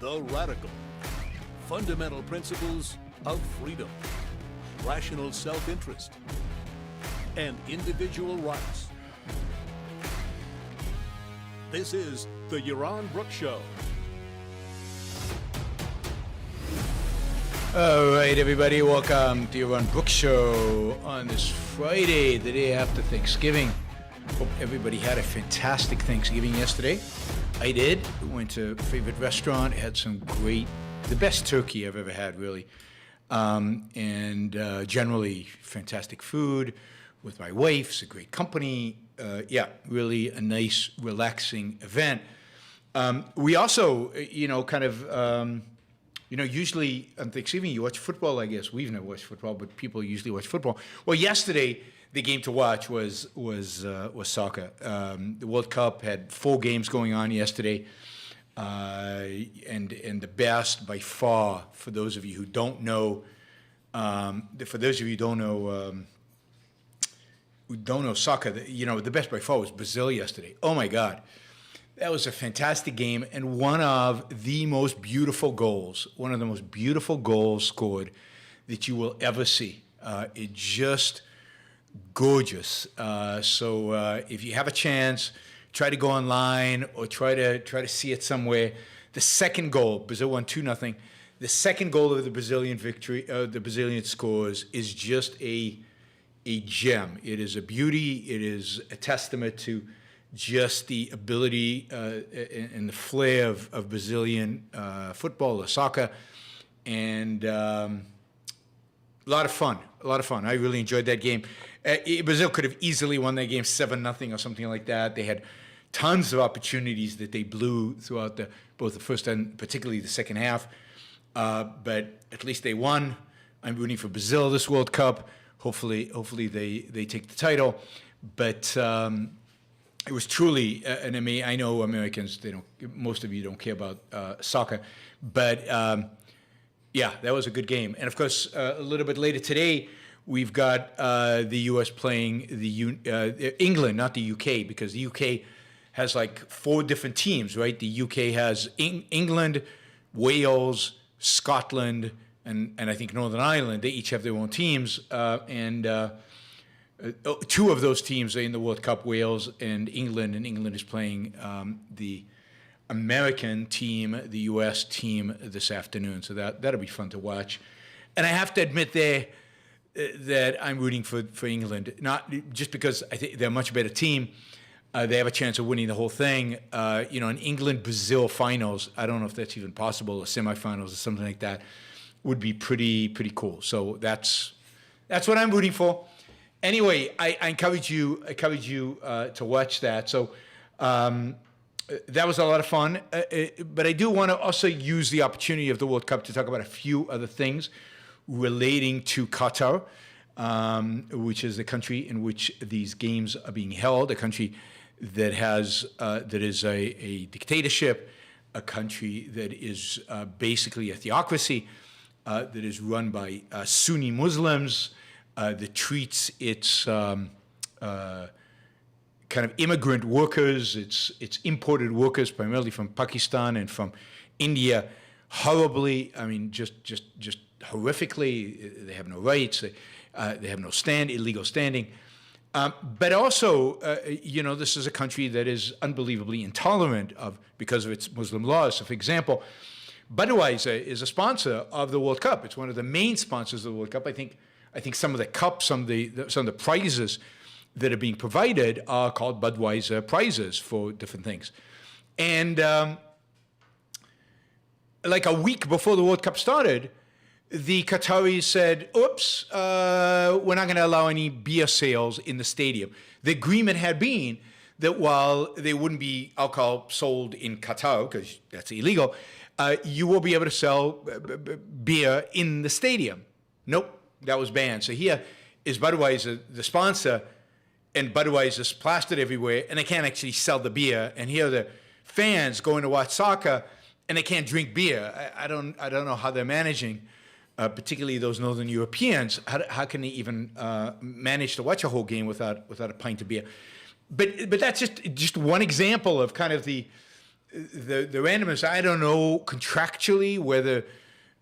the radical. Fundamental principles of freedom, rational self-interest, and individual rights. This is the Yaron Brooks Show. All right, everybody, welcome to Yaron Brooks Show on this Friday, the day after Thanksgiving. Hope everybody had a fantastic Thanksgiving yesterday. I did. Went to a favorite restaurant, had some the best turkey I've ever had, really. And generally fantastic food with my wife. It's a great company. Really a nice, relaxing event. We also, usually on Thanksgiving you watch football, I guess. We've never watched football, but people usually watch football. Well, yesterday, the game to watch was soccer. The World Cup had 4 games going on yesterday, and the best by far, for those of you who don't know, soccer, the best by far was Brazil yesterday. Oh my God, that was a fantastic game and one of the most beautiful goals scored that you will ever see. It just gorgeous. So if you have a chance, try to go online or try to see it somewhere. The second goal, Brazil won 2-0. The second goal of the Brazilian victory, the Brazilian scores, is just a gem. It is a beauty. It is a testament to just the ability and the flair of Brazilian football or soccer, and a lot of fun. I really enjoyed that game. Brazil could have easily won that game 7-0 or something like that. They had tons of opportunities that they blew throughout both the first and particularly the second half. But at least they won. I'm rooting for Brazil this World Cup. Hopefully they take the title. But it was truly an amazing. I know Americans, most of you don't care about soccer, but that was a good game. And of course, a little bit later today, we've got the U.S. playing England, not the U.K., because the U.K. has like 4 different teams, right? The U.K. has England, Wales, Scotland, and I think Northern Ireland. They each have their own teams, and 2 of those teams are in the World Cup, Wales and England is playing the American team, the U.S. team this afternoon. So that'll be fun to watch. And I have to admit that I'm rooting for England, not just because I think they're a much better team. They have a chance of winning the whole thing. An England-Brazil finals, I don't know if that's even possible, or semifinals or something like that, would be pretty cool. So that's what I'm rooting for. Anyway, I encourage you to watch that. So that was a lot of fun. But I do want to also use the opportunity of the World Cup to talk about a few other things relating to Qatar, which is the country in which these games are being held, a country that is a dictatorship, a country that is basically a theocracy, that is run by Sunni Muslims, that treats its kind of immigrant workers, its imported workers, primarily from Pakistan and from India, horribly. I mean, just horrifically. They have no rights. They have no illegal standing. But also, this is a country that is unbelievably intolerant because of its Muslim laws. So, for example, Budweiser is a sponsor of the World Cup. It's one of the main sponsors of the World Cup. I think some of the cups, some of the prizes that are being provided are called Budweiser prizes for different things. And like a week before the World Cup started, the Qataris said, oops, we're not going to allow any beer sales in the stadium. The agreement had been that while there wouldn't be alcohol sold in Qatar, because that's illegal, you will be able to sell beer in the stadium. Nope, that was banned. So here is Budweiser, the sponsor, and Budweiser's plastered everywhere, and they can't actually sell the beer. And here are the fans going to watch soccer, and they can't drink beer. I don't know how they're managing. Particularly those Northern Europeans, how can they even manage to watch a whole game without a pint of beer? But that's just one example of kind of the the randomness, I don't know contractually whether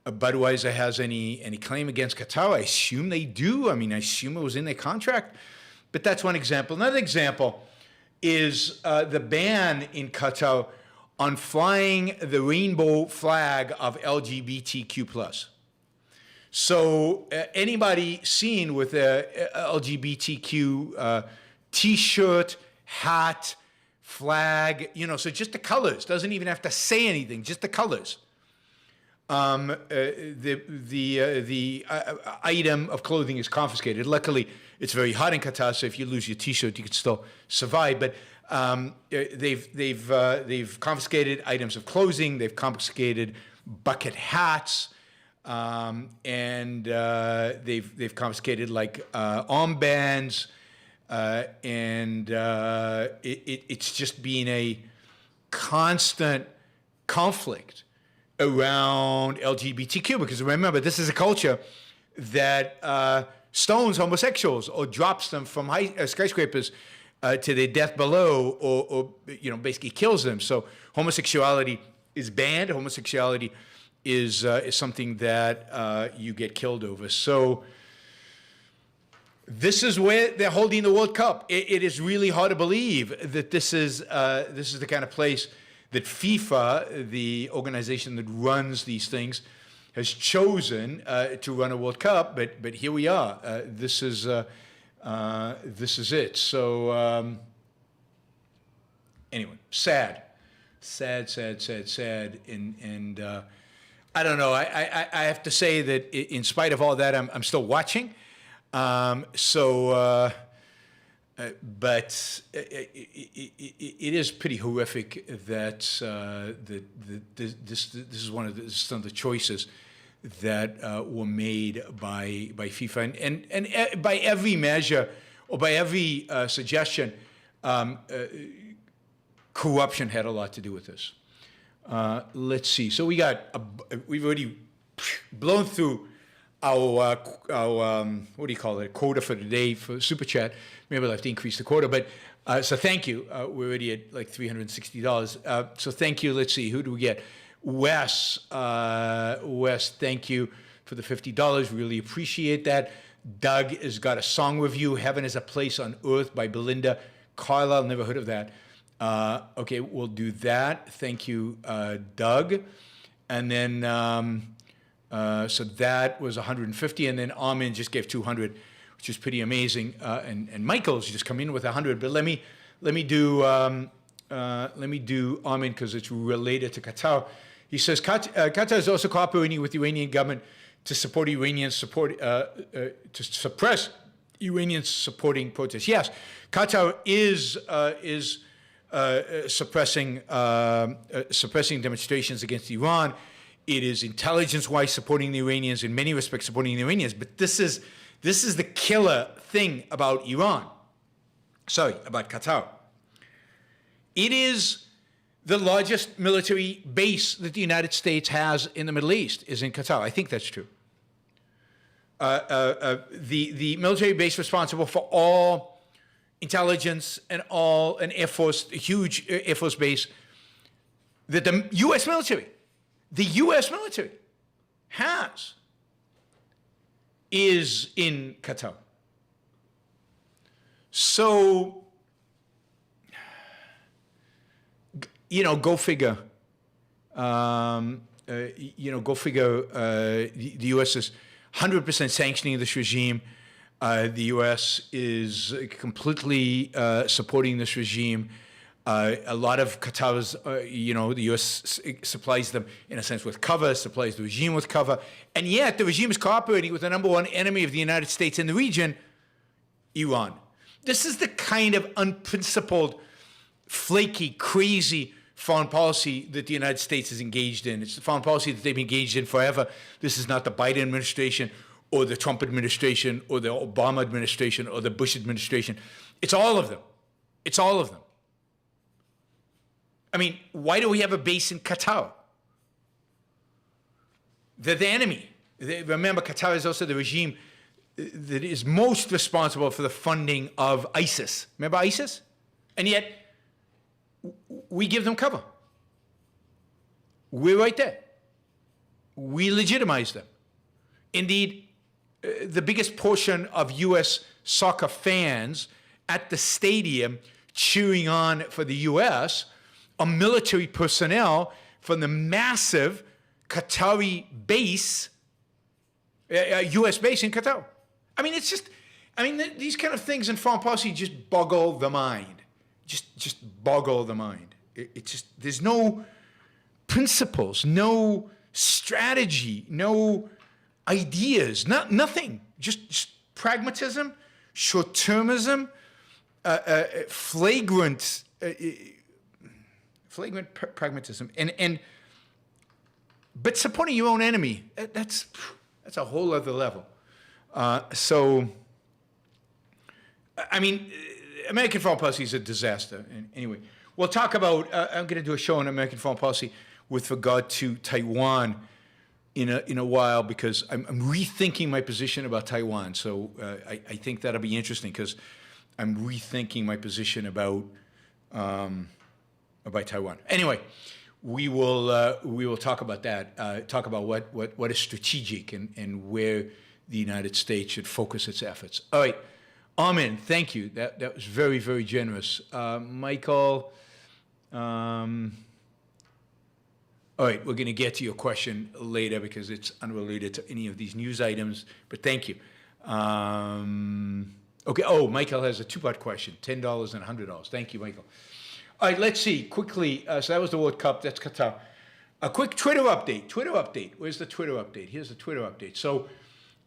Budweiser has any claim against Qatar. I assume they do. I mean, I assume it was in their contract. But that's one example. Another example is the ban in Qatar on flying the rainbow flag of LGBTQ+. So anybody seen with a LGBTQ T-shirt, hat, flag, so just the colors, doesn't even have to say anything, just the colors. The item of clothing is confiscated. Luckily, it's very hot in Qatar, so if you lose your T-shirt, you can still survive. But they've confiscated items of clothing. They've confiscated bucket hats, and they've confiscated like armbands, and it's just been a constant conflict around LGBTQ, because remember, this is a culture that stones homosexuals or drops them from skyscrapers to their death below, or basically kills them. So homosexuality is banned. Homosexuality is something that you get killed over. So this is where they're holding the World Cup. It is really hard to believe that this is the kind of place that FIFA, the organization that runs these things, has chosen to run a World Cup. But here we are. This is it. So anyway, sad, and I don't know. I have to say that in spite of all that, I'm still watching. But it is pretty horrific that this is some of the choices that were made by FIFA, and by every measure or by every suggestion, corruption had a lot to do with this. Let's see. So we've already blown through our what do you call it, quota for today for Super Chat. Maybe I'll have to increase the quota, but so thank you. We're already at like $360. So thank you. Let's see, who do we get? Wes, thank you for the $50. Really appreciate that. Doug has got a song review, Heaven is a Place on Earth by Belinda Carlisle. Never heard of that. Okay, we'll do that. Thank you, Doug. And then, so that was 150, and then Armin just gave 200, which is pretty amazing. And Michael's just come in with 100. But let me do Armin, because it's related to Qatar. He says Qatar is also cooperating with the Iranian government to support Iranians to suppress Iranians supporting protests. Yes, Qatar is suppressing demonstrations against Iran. It is intelligence-wise supporting the Iranians, in many respects supporting the Iranians. But this is the killer thing about Iran. Sorry, about Qatar. It is the largest military base that the United States has in the Middle East is in Qatar. I think that's true. The military base responsible for all intelligence and all an Air Force, a huge Air Force base that the U.S. military has is in Qatar. So, go figure. Go figure. The U.S. is 100% sanctioning this regime. The U.S. is completely supporting this regime. A lot of Qatar's, the U.S. supplies them, in a sense, with cover, supplies the regime with cover. And yet the regime is cooperating with the number one enemy of the United States in the region, Iran. This is the kind of unprincipled, flaky, crazy foreign policy that the United States is engaged in. It's the foreign policy that they've engaged in forever. This is not the Biden administration or the Trump administration or the Obama administration or the Bush administration. It's all of them. It's all of them. I mean, why do we have a base in Qatar? They're the enemy. Remember, Qatar is also the regime that is most responsible for the funding of ISIS. Remember ISIS? And yet, we give them cover. we're right there. We legitimize them. Indeed, the biggest portion of U.S. soccer fans at the stadium cheering on for the U.S. are military personnel from the massive Qatari base, U.S. base in Qatar. I mean, it's just, these kind of things in foreign policy just boggle the mind. Just boggle the mind. It's just, there's no principles, no strategy, no ideas, nothing. Just pragmatism, short-termism, flagrant pragmatism, but supporting your own enemy, that's a whole other level. American foreign policy is a disaster. And anyway, we'll talk about, I'm going to do a show on American foreign policy with regard to Taiwan in a while, because I'm rethinking my position about Taiwan. So I think that'll be interesting, because I'm rethinking my position about Taiwan. Anyway, we will talk about that. Talk about what is strategic and where the United States should focus its efforts. All right, Armin, thank you. That was very, very generous. Michael. All right, we're going to get to your question later because it's unrelated to any of these news items, but thank you. Okay, Michael has a two-part question, $10 and $100. Thank you, Michael. All right, let's see, quickly. So that was the World Cup, that's Qatar. A quick Twitter update. Where's the Twitter update? Here's the Twitter update. So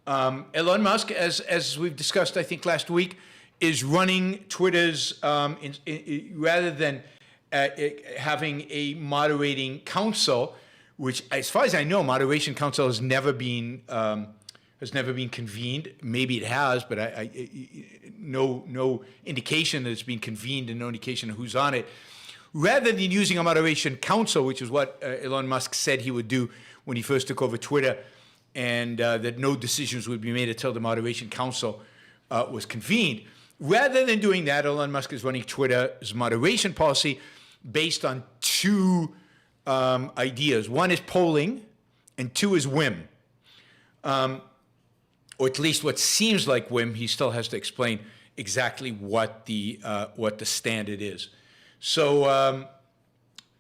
Elon Musk, as we've discussed, I think, last week, is running Twitter's, rather than having a moderating council, which, as far as I know, moderation council has never been convened. Maybe it has, but no indication that it's been convened and no indication of who's on it. Rather than using a moderation council, which is what Elon Musk said he would do when he first took over Twitter, and that no decisions would be made until the moderation council was convened. Rather than doing that, Elon Musk is running Twitter's moderation policy based on two ideas. One is polling, and two is whim. Or at least what seems like whim. He still has to explain exactly what the standard is. So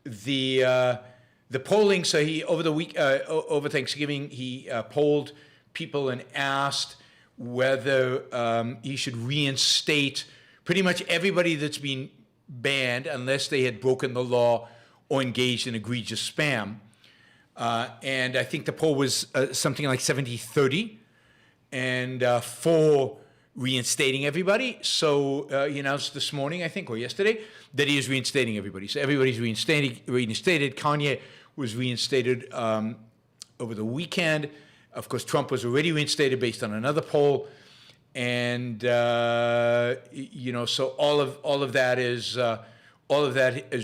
the polling. So he over Thanksgiving he polled people and asked whether he should reinstate pretty much everybody that's been banned unless they had broken the law or engaged in egregious spam. And I think the poll was something like 70-30, and for reinstating everybody. So he announced this morning, I think, or yesterday, that he is reinstating everybody. So everybody's reinstated. Kanye was reinstated over the weekend. Of course, Trump was already reinstated based on another poll. And so all of that is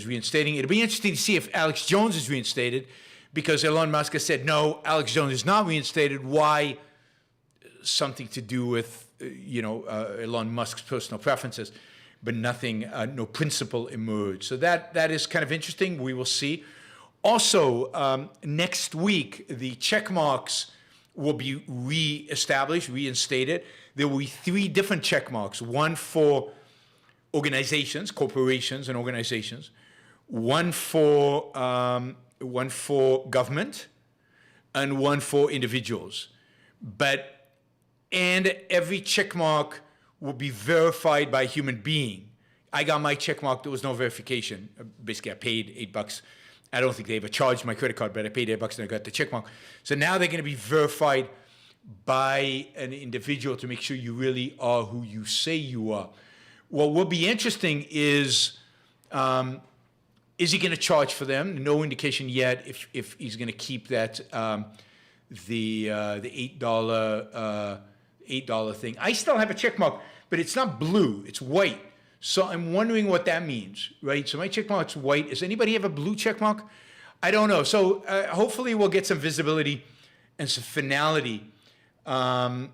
reinstating. It'll be interesting to see if Alex Jones is reinstated, because Elon Musk has said no, Alex Jones is not reinstated. Why? Something to do with Elon Musk's personal preferences, but nothing, no principle emerged. So that is kind of interesting. We will see. Also, next week the check marks will be reestablished, reinstated. There will be 3 different check marks: one for organizations, corporations, and organizations; one for government; and one for individuals. And every check mark will be verified by a human being. I got my check mark. There was no verification. Basically, I paid $8. I don't think they ever charged my credit card, but I paid $8 and I got the check mark. So now they're going to be verified by an individual to make sure you really are who you say you are. What will be interesting is he going to charge for them? No indication yet if he's going to keep that the $8 thing. I still have a check mark, but it's not blue, it's white. So I'm wondering what that means, right? So my check mark's white. Does anybody have a blue check mark? I don't know. So hopefully we'll get some visibility and some finality regarding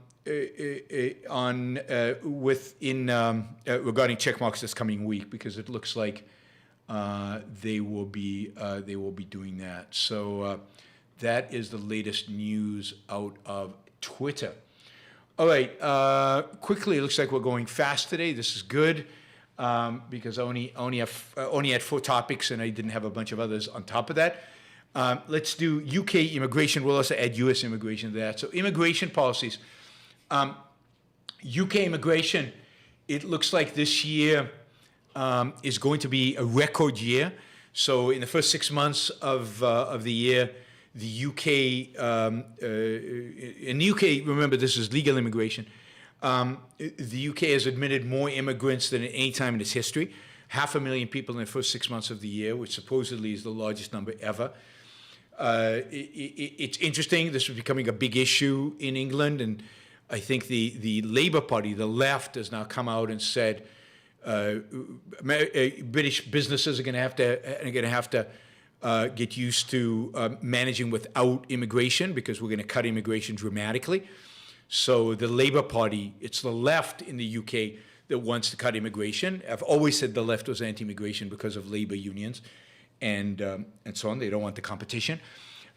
check marks this coming week, because it looks like they will be doing that. So that is the latest news out of Twitter. All right, quickly, it looks like we're going fast today. This is good because I only had 4 topics and I didn't have a bunch of others on top of that. Let's do UK immigration. We'll also add US immigration to that. So immigration policies. UK immigration, it looks like this year is going to be a record year. So in the first 6 months of the year, the UK, in the UK, remember this is legal immigration, the UK has admitted more immigrants than at any time in its history. 500,000 people in the first 6 months of the year, which supposedly is the largest number ever. It's interesting, this is becoming a big issue in England, and I think the Labour Party, the left, has now come out and said British businesses are going to have to get used to managing without immigration because we're going to cut immigration dramatically. So the Labour Party, it's the left in the UK that wants to cut immigration. I've always said the left was anti-immigration because of labour unions and so on. They don't want the competition.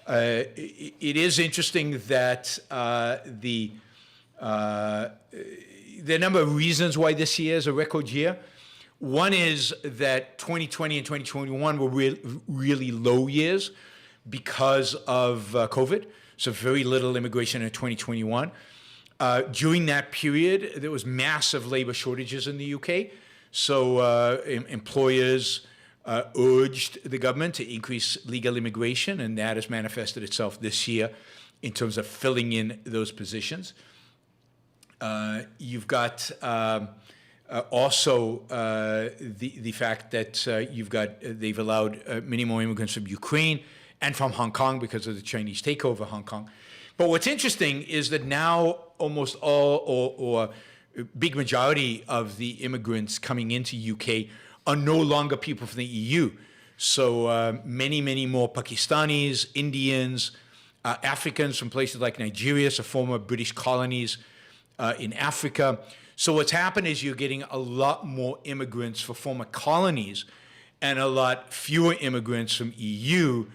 It is interesting that there are a number of reasons why this year is a record year. One is that 2020 and 2021 were really low years because of COVID, so very little immigration in 2021. During that period, there was massive labor shortages in the UK, so employers urged the government to increase legal immigration, and that has manifested itself this year in terms of filling in those positions. You've got also the fact that they've allowed many more immigrants from Ukraine and from Hong Kong because of the Chinese takeover of Hong Kong. But what's interesting is that now almost all or a big majority of the immigrants coming into UK are no longer people from the EU. So many more Pakistanis, Indians, Africans from places like Nigeria, so former British colonies in Africa. So what's happened is you're getting a lot more immigrants for former colonies and a lot fewer immigrants from EU,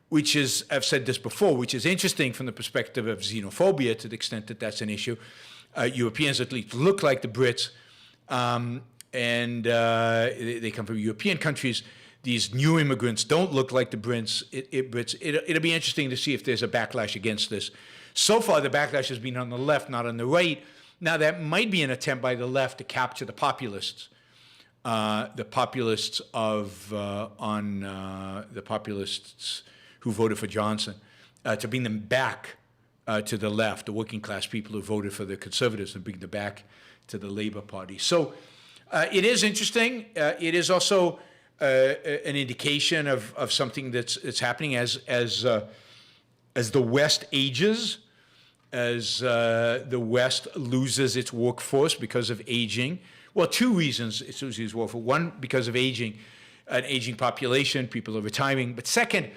which is, I've said this before, which is interesting from the perspective of xenophobia to the extent that that's an issue. Europeans at least look like the Brits, and they come from European countries. These new immigrants don't look like the Brits. It'll be interesting to see if there's a backlash against this. So far, the backlash has been on the left, not on the right. Now, that might be an attempt by the left to capture the populists who voted for Johnson, to bring them back to the left, the working class people who voted for the Conservatives, and bring them back to the Labour Party. So it is interesting. It is also an indication of something that's happening as the West ages, as the West loses its workforce because of aging. Well, 2 reasons it loses its workforce. One, because of aging, an aging population, people are retiring. But second,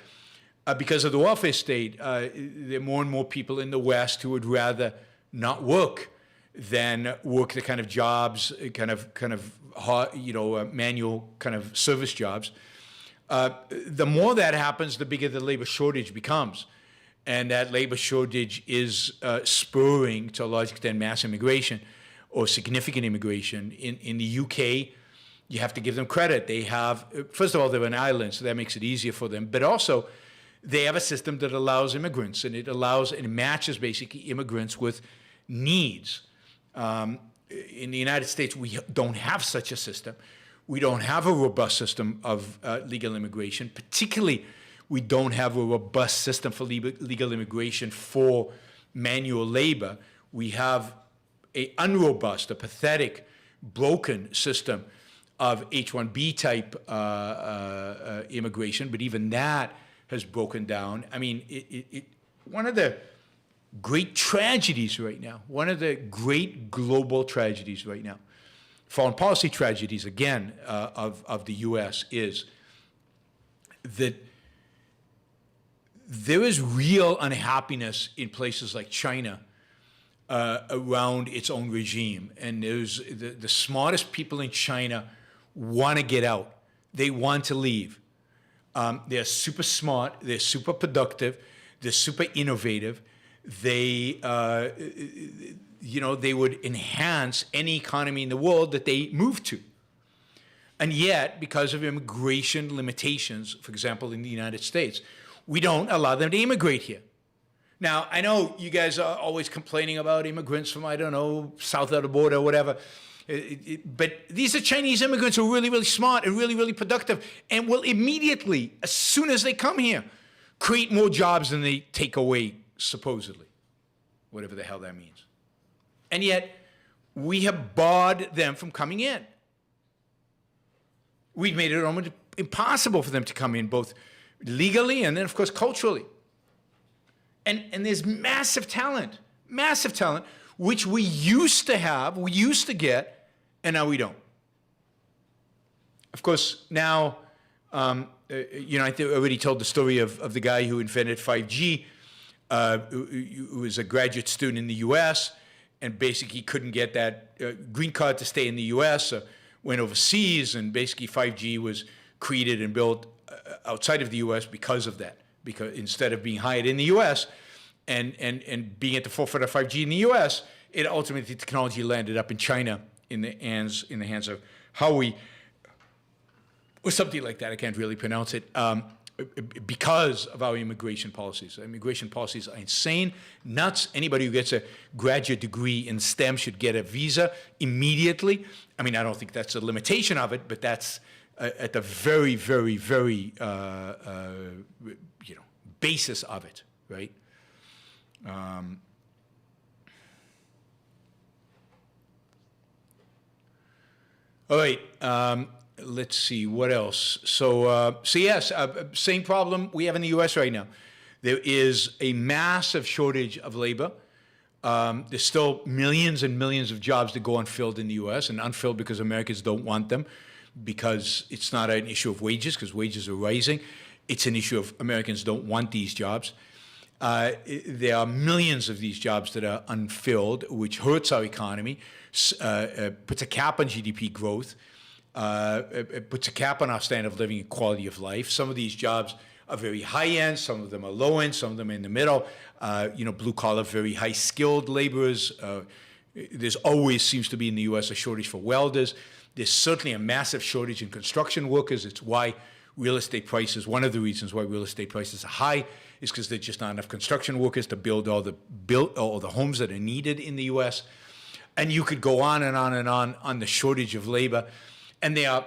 because of the welfare state, there are more and more people in the West who would rather not work than work the kind of jobs, kind of hard, manual kind of service jobs. The more that happens, the bigger the labor shortage becomes. And that labor shortage is spurring, to a large extent, mass immigration or significant immigration. In the UK, you have to give them credit. They have, first of all, they're an island, so that makes it easier for them. But also, they have a system that allows immigrants, and it matches basically immigrants with needs. In the United States, we don't have such a system. We don't have a robust system of legal immigration, particularly we don't have a robust system for legal immigration for manual labor. We have a unrobust, a pathetic, broken system of H-1B type immigration, but even that has broken down. I mean, one of the great tragedies right now, one of the great global tragedies right now, foreign policy tragedies, again, of the U.S. is that there is real unhappiness in places like China around its own regime. And there's the smartest people in China want to get out. they want to leave. They're super smart. They're super productive. They're super innovative. They, they would enhance any economy in the world that they move to. And yet, because of immigration limitations, for example, in the United States, we don't allow them to immigrate here. Now, I know you guys are always complaining about immigrants from, I don't know, south of the border or whatever. But these are Chinese immigrants who are really, really smart and really, really productive and will immediately, as soon as they come here, create more jobs than they take away, supposedly, whatever the hell that means. And yet, we have barred them from coming in. We've made it almost impossible for them to come in, both legally and then, of course, culturally. And there's massive talent, which we used to have, we used to get, and now we don't. Of course, now, I already told the story of the guy who invented 5G, who was a graduate student in the U.S., and basically couldn't get that green card to stay in the U.S., went overseas, and basically 5G was created and built outside of the U.S. because of that. Because instead of being hired in the U.S. and being at the forefront of 5G in the U.S., it ultimately, the technology landed up in China in the hands of Huawei, or something like that. I can't really pronounce it. Because of our immigration policies. Immigration policies are insane, nuts. Anybody who gets a graduate degree in STEM should get a visa immediately. I mean, I don't think that's a limitation of it, but that's at the very, very, very, basis of it, right? All right. Let's see, what else? So yes, same problem we have in the U.S. right now. There is a massive shortage of labor. There's still millions and millions of jobs that go unfilled in the U.S. and unfilled because Americans don't want them, because it's not an issue of wages, because wages are rising. It's an issue of Americans don't want these jobs. There are millions of these jobs that are unfilled, which hurts our economy, puts a cap on GDP growth, it puts a cap on our standard of living and quality of life. Some of these jobs are very high end, some of them are low end, some of them are in the middle. Blue collar, very high skilled laborers. There's always seems to be in the U.S. a shortage for welders. There's certainly a massive shortage in construction workers. It's why real estate prices, one of the reasons why real estate prices are high is because there's just not enough construction workers to build all the homes that are needed in the U.S. And you could go on and on and on the shortage of labor. And there are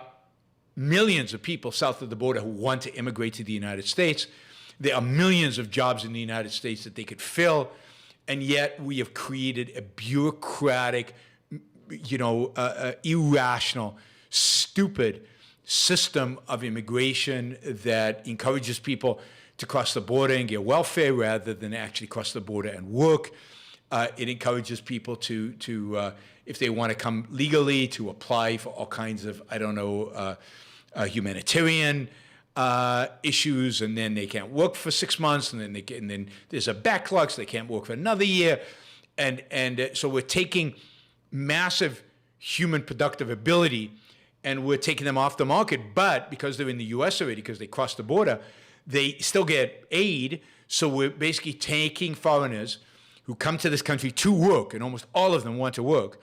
millions of people south of the border who want to immigrate to the United States. There are millions of jobs in the United States that they could fill. And yet we have created a bureaucratic, irrational, stupid system of immigration that encourages people to cross the border and get welfare rather than actually cross the border and work. It encourages people to if they want to come legally, to apply for all kinds of, humanitarian issues, and then they can't work for 6 months, and then there's a backlog, so they can't work for another year, and so we're taking massive human productive ability, and we're taking them off the market. But because they're in the U.S. already, because they crossed the border, they still get aid. So we're basically taking foreigners who come to this country to work, and almost all of them want to work.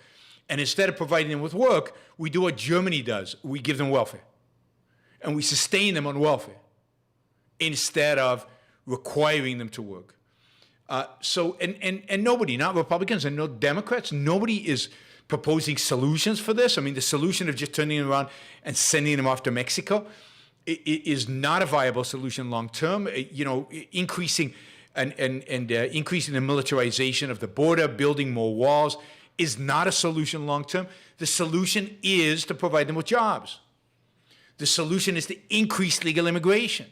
And instead of providing them with work, we do what Germany does. We give them welfare. And we sustain them on welfare instead of requiring them to work. And nobody, not Republicans and no Democrats, nobody is proposing solutions for this. I mean, the solution of just turning them around and sending them off to Mexico is not a viable solution long term. Increasing increasing the militarization of the border, building more walls, is not a solution long term. The solution is to provide them with jobs. The solution is to increase legal immigration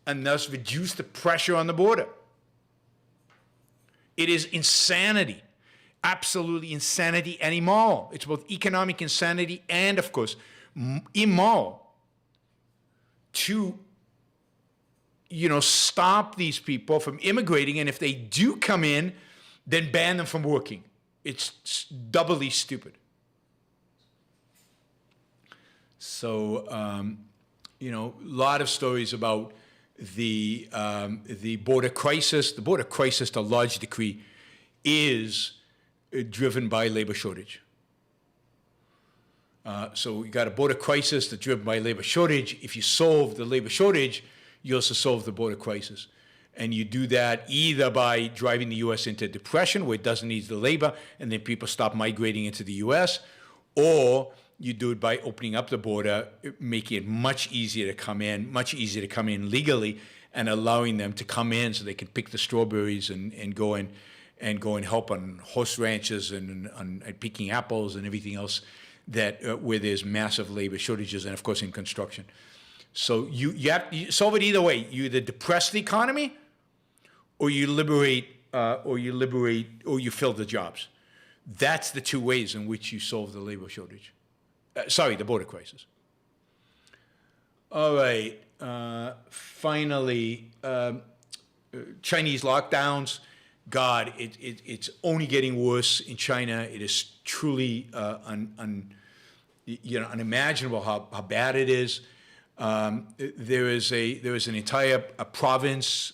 and thus reduce the pressure on the border. It is insanity, absolutely insanity and immoral. It's both economic insanity and, of course, immoral to stop these people from immigrating, and if they do come in, then ban them from working. It's doubly stupid. So a lot of stories about the border crisis. The border crisis, to a large degree, is driven by labor shortage. So we got a border crisis that's driven by labor shortage. If you solve the labor shortage, you also solve the border crisis. And you do that either by driving the U.S. into depression, where it doesn't need the labor, and then people stop migrating into the U.S., or you do it by opening up the border, making it much easier to come in legally, and allowing them to come in so they can pick the strawberries and go and help on horse ranches and on picking apples and everything else that where there's massive labor shortages, and of course in construction. So you solve it either way. You either depress the economy, or you liberate, or you fill the jobs. That's the two ways in which you solve the labor shortage. The border crisis. All right. Finally, Chinese lockdowns. God, it's only getting worse in China. It is truly unimaginable how bad it is. There is an entire province,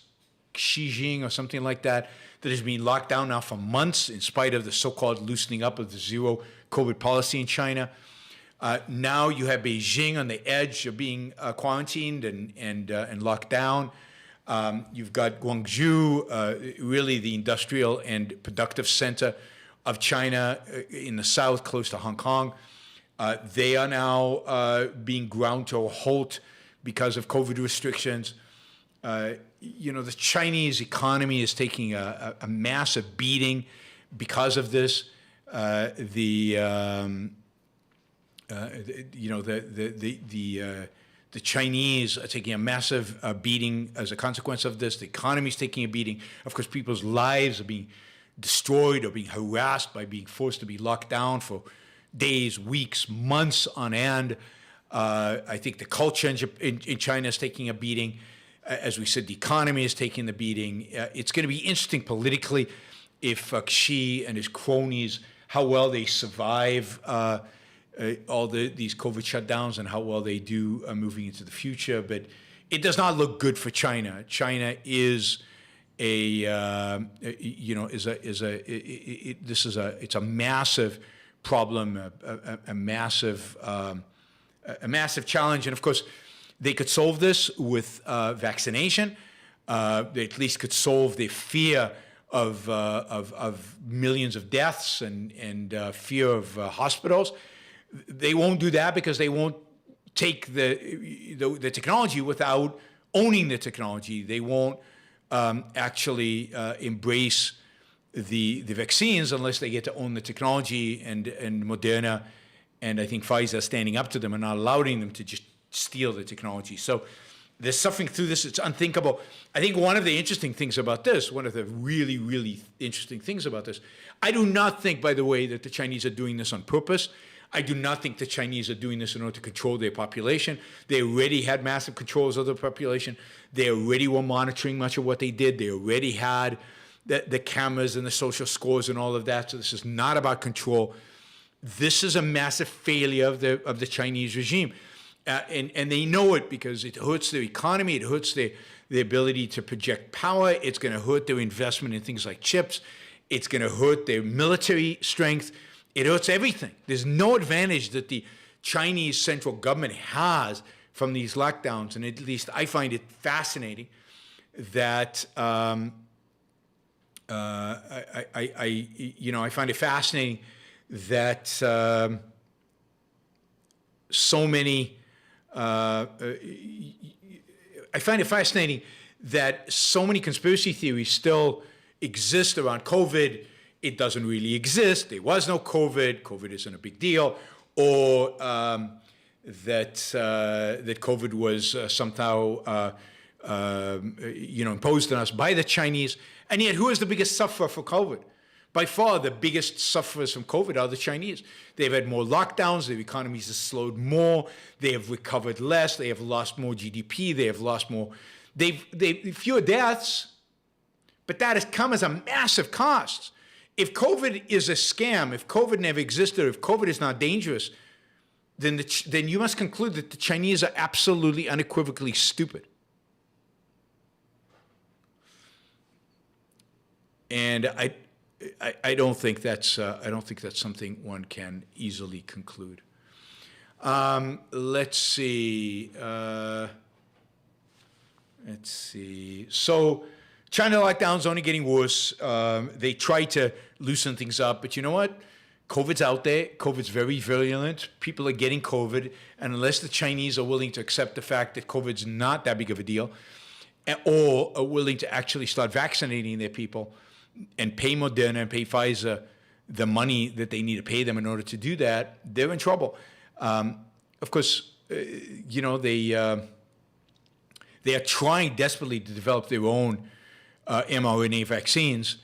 Xijing or something like that has been locked down now for months in spite of the so-called loosening up of the zero COVID policy in China. Now you have Beijing on the edge of being quarantined and locked down. You've got Guangzhou, really the industrial and productive center of China in the south, close to Hong Kong. They are now being ground to a halt because of COVID restrictions. The Chinese economy is taking a massive beating because of this. The Chinese are taking a massive beating as a consequence of this. The economy is taking a beating. Of course, people's lives are being destroyed or being harassed by being forced to be locked down for days, weeks, months on end. I think the culture in China is taking a beating. As we said, the economy is taking the beating. It's going to be interesting politically if Xi and his cronies, how well they survive all these COVID shutdowns and how well they do moving into the future. But it does not look good for China. China is it's a massive problem, a massive challenge. And of course, they could solve this with vaccination. They at least could solve the fear of millions of deaths and fear of hospitals. They won't do that because they won't take the technology without owning the technology. They won't actually embrace the vaccines unless they get to own the technology, and Moderna and I think Pfizer are standing up to them and not allowing them to just steal the technology. So they're suffering through this. It's unthinkable. I think one of the interesting things about this, one of the really, really interesting things about this, I do not think, by the way, that the Chinese are doing this on purpose. I do not think the Chinese are doing this in order to control their population. They already had massive controls of the population. They already were monitoring much of what they did. They already had the cameras and the social scores and all of that. So this is not about control. This is a massive failure of the Chinese regime. And they know it because it hurts their economy. It hurts their ability to project power. It's going to hurt their investment in things like chips. It's going to hurt their military strength. It hurts everything. There's no advantage that the Chinese central government has from these lockdowns. And at least I find it fascinating that I find it fascinating that so many. I find it fascinating that so many conspiracy theories still exist around COVID. It doesn't really exist. There was no COVID. COVID isn't a big deal. Or that COVID was somehow imposed on us by the Chinese. And yet, who is the biggest sufferer for COVID? By far, the biggest sufferers from COVID are the Chinese. They've had more lockdowns. Their economies have slowed more. They have recovered less. They have lost more GDP. They have lost more. They've fewer deaths, but that has come as a massive cost. If COVID is a scam, if COVID never existed, if COVID is not dangerous, then you must conclude that the Chinese are absolutely unequivocally stupid. And I don't think that's something one can easily conclude. Let's see. So China lockdown's only getting worse. They try to loosen things up, but you know what? COVID's out there. COVID's very virulent. People are getting COVID, and unless the Chinese are willing to accept the fact that COVID's not that big of a deal, or are willing to actually start vaccinating their people and pay Moderna and pay Pfizer the money that they need to pay them in order to do that, they're in trouble. Of course, they are trying desperately to develop their own mRNA vaccines.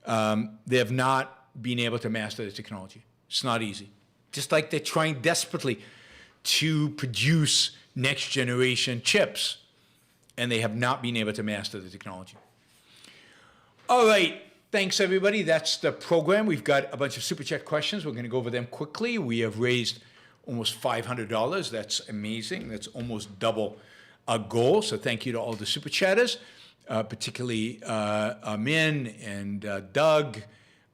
They have not been able to master the technology. It's not easy. Just like they're trying desperately to produce next generation chips, and they have not been able to master the technology. All right. Thanks, everybody. That's the program. We've got a bunch of Super Chat questions. We're going to go over them quickly. We have raised almost $500. That's amazing. That's almost double our goal. So thank you to all the Super Chatters, particularly Min and Doug,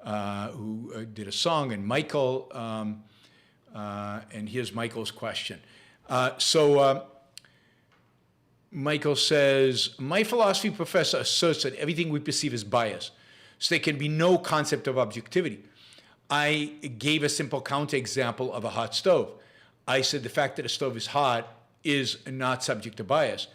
who did a song, and Michael. And here's Michael's question. Michael says, my philosophy professor asserts that everything we perceive is bias. So there can be no concept of objectivity. I gave a simple counterexample of a hot stove. I said the fact that a stove is hot is not subject to bias.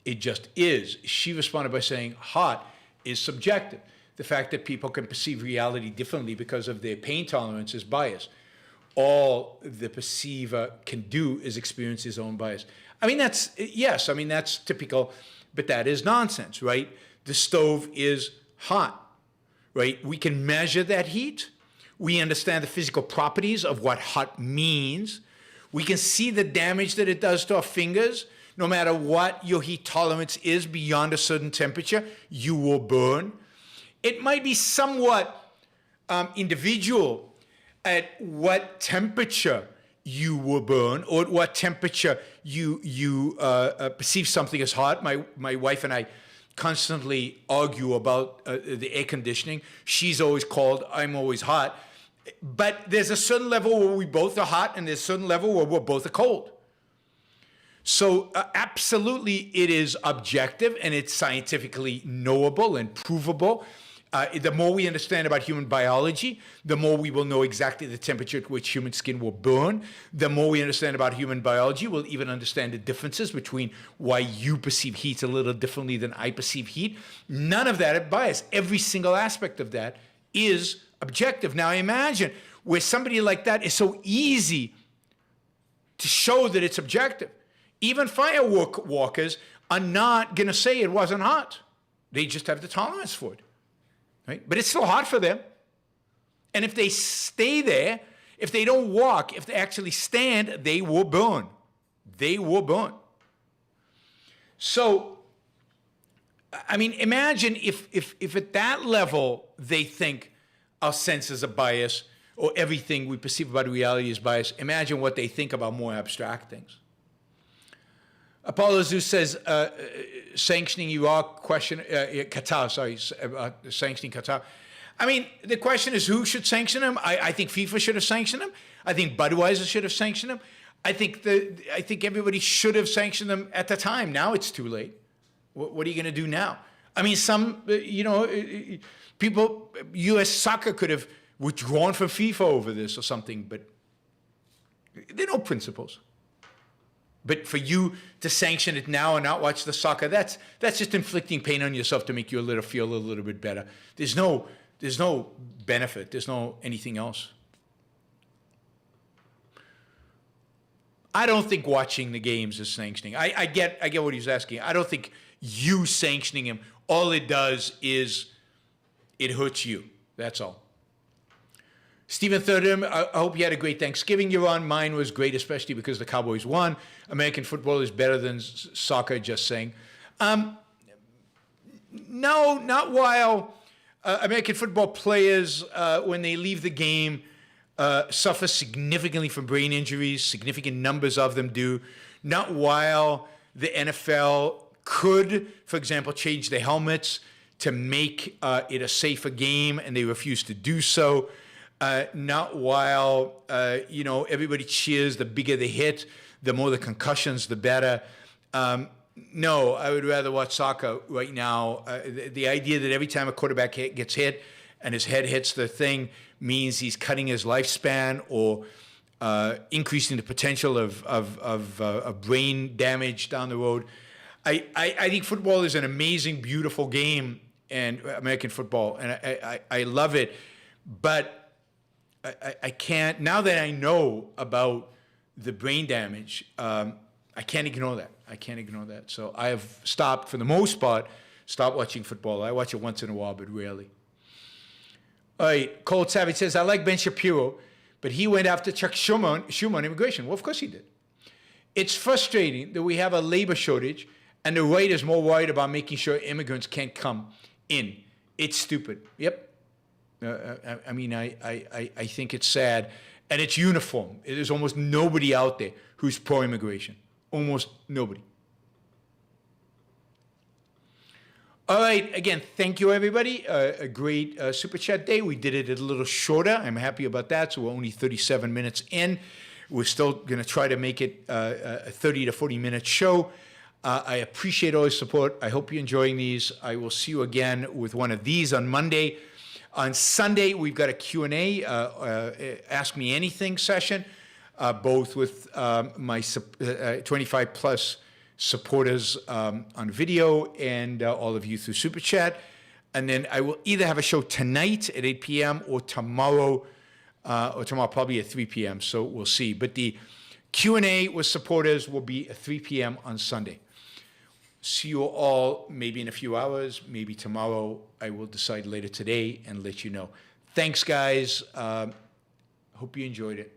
It just is. She responded by saying hot is subjective. The fact that people can perceive reality differently because of their pain tolerance is bias. All the perceiver can do is experience his own bias. I mean, that's typical, but that is nonsense, right? The stove is hot. Right? We can measure that heat. We understand the physical properties of what hot means. We can see the damage that it does to our fingers. No matter what your heat tolerance is beyond a certain temperature, you will burn. It might be somewhat individual at what temperature you will burn, or at what temperature you perceive something as hot. My wife and I constantly argue about the air conditioning. She's always cold, I'm always hot. But there's a certain level where we both are hot, and there's a certain level where we're both are cold. So absolutely it is objective, and it's scientifically knowable and provable. The more we understand about human biology, the more we will know exactly the temperature at which human skin will burn. The more we understand about human biology, we'll even understand the differences between why you perceive heat a little differently than I perceive heat. None of that is bias. Every single aspect of that is objective. Now imagine where somebody like that is so easy to show that it's objective. Even firewalkers are not going to say it wasn't hot. They just have the tolerance for it. Right? But it's still hot for them. And if they stay there, if they don't walk, if they actually stand, they will burn. They will burn. So, I mean, imagine if at that level they think our senses are biased, or everything we perceive about reality is biased. Imagine what they think about more abstract things. Apollo Zeus says, sanctioning Iraq, sanctioning Qatar. I mean, the question is who should sanction him? I think FIFA should have sanctioned him. I think Budweiser should have sanctioned him. I think everybody should have sanctioned them at the time. Now it's too late. What are you going to do now? I mean, people, U.S. soccer could have withdrawn from FIFA over this or something, but there are no principles. But for you to sanction it now and not watch the soccer, that's just inflicting pain on yourself to make you feel a little bit better. There's no benefit. There's no anything else. I don't think watching the games is sanctioning. I get what he's asking. I don't think you sanctioning him, all it does is it hurts you. That's all. Stephen Thurdham, I hope you had a great Thanksgiving, Yaron. Mine was great, especially because the Cowboys won. American football is better than soccer, just saying. No, not while American football players, when they leave the game, suffer significantly from brain injuries. Significant numbers of them do. Not while the NFL could, for example, change the helmets to make it a safer game, and they refuse to do so. Not while, everybody cheers the bigger the hit, the more the concussions, the better. No, I would rather watch soccer right now. The idea that every time a quarterback gets hit and his head hits the thing means he's cutting his lifespan or increasing the potential of brain damage down the road. I think football is an amazing, beautiful game, and American football, and I love it. But I can't, now that I know about the brain damage, I can't ignore that. I can't ignore that. So I have stopped, for the most part, watching football. I watch it once in a while, but rarely. All right, Cold Savage says, I like Ben Shapiro, but he went after Chuck Schumer on immigration. Well, of course he did. It's frustrating that we have a labor shortage and the right is more worried about making sure immigrants can't come in. It's stupid. Yep. I think it's sad. And it's uniform. There's almost nobody out there who's pro-immigration. Almost nobody. All right. Again, thank you, everybody. A great Super Chat day. We did it a little shorter. I'm happy about that. So we're only 37 minutes in. We're still going to try to make it a 30 to 40-minute show. I appreciate all your support. I hope you're enjoying these. I will see you again with one of these on Monday. On Sunday, we've got a Q&A, Ask Me Anything session, both with my 25-plus supporters on video and all of you through Super Chat. And then I will either have a show tonight at 8 p.m. or tomorrow probably at 3 p.m. So we'll see. But the Q&A with supporters will be at 3 p.m. on Sunday. See you all maybe in a few hours, maybe tomorrow. I will decide later today and let you know. Thanks, guys. Hope you enjoyed it.